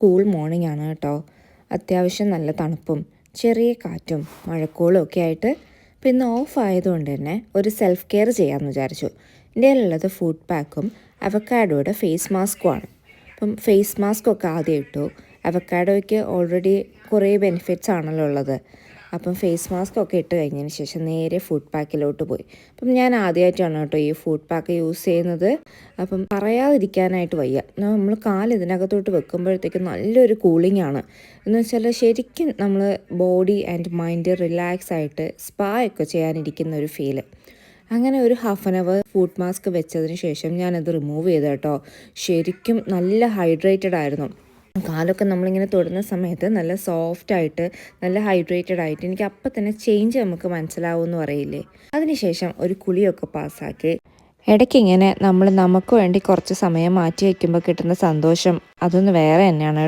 Cool morning ആണ് കേട്ടോ. അത്യാവശ്യം നല്ല തണുപ്പും ചെറിയ കാറ്റും മഴക്കോളും ഒക്കെ ആയിട്ട് പിന്നെ ഓഫ് ആയതുകൊണ്ട് തന്നെ ഒരു സെൽഫ് കെയർ ചെയ്യാമെന്ന് വിചാരിച്ചു. എൻ്റെ കയ്യിലുള്ളത് ഫുഡ് പാക്കും അവക്കാഡോയുടെ ഫേസ് മാസ്കുമാണ്. അപ്പം ഫേസ് മാസ്ക് ഒക്കെ ആദ്യം ഇട്ടു. അവക്കാഡോയ്ക്ക് ഓൾറെഡി കുറേ ബെനിഫിറ്റ്സ് ആണല്ലോ ഉള്ളത്. അപ്പം ഫേസ് മാസ്ക് ഒക്കെ ഇട്ട് കഴിഞ്ഞതിന് ശേഷം നേരെ ഫുഡ് പാക്കിലോട്ട് പോയി. അപ്പം ഞാൻ ആദ്യമായിട്ടാണ് കേട്ടോ ഈ ഫുഡ് പാക്ക് യൂസ് ചെയ്യുന്നത്. അപ്പം പറയാതിരിക്കാനായിട്ട് വയ്യ. നമ്മൾ ഇതിനകത്തോട്ട് വെക്കുമ്പോഴത്തേക്കും നല്ലൊരു കൂളിംഗ് ആണ്. എന്ന് വെച്ചാൽ ശരിക്കും നമ്മൾ ബോഡി ആൻഡ് മൈൻഡ് റിലാക്സ് ആയിട്ട് സ്പാ ഒക്കെ ചെയ്യാനിരിക്കുന്ന ഒരു ഫീല്. അങ്ങനെ ഒരു half an hour food mask വെച്ചതിന് ശേഷം ഞാനത് റിമൂവ് ചെയ്തു കേട്ടോ. ശരിക്കും നല്ല ഹൈഡ്രേറ്റഡ് ആയിരുന്നു. കാലൊക്കെ നമ്മളിങ്ങനെ തൊടുന്ന സമയത്ത് നല്ല സോഫ്റ്റായിട്ട് നല്ല ഹൈഡ്രേറ്റഡ് ആയിട്ട് എനിക്ക് അപ്പം തന്നെ ചേഞ്ച് നമുക്ക് മനസ്സിലാവുമെന്ന് പറയില്ലേ. അതിനുശേഷം ഒരു കുളിയൊക്കെ പാസ്സാക്കി ഇടയ്ക്കിങ്ങനെ നമുക്ക് വേണ്ടി കുറച്ച് സമയം മാറ്റി വയ്ക്കുമ്പോൾ കിട്ടുന്ന സന്തോഷം അതൊന്ന് വേറെ തന്നെയാണ്.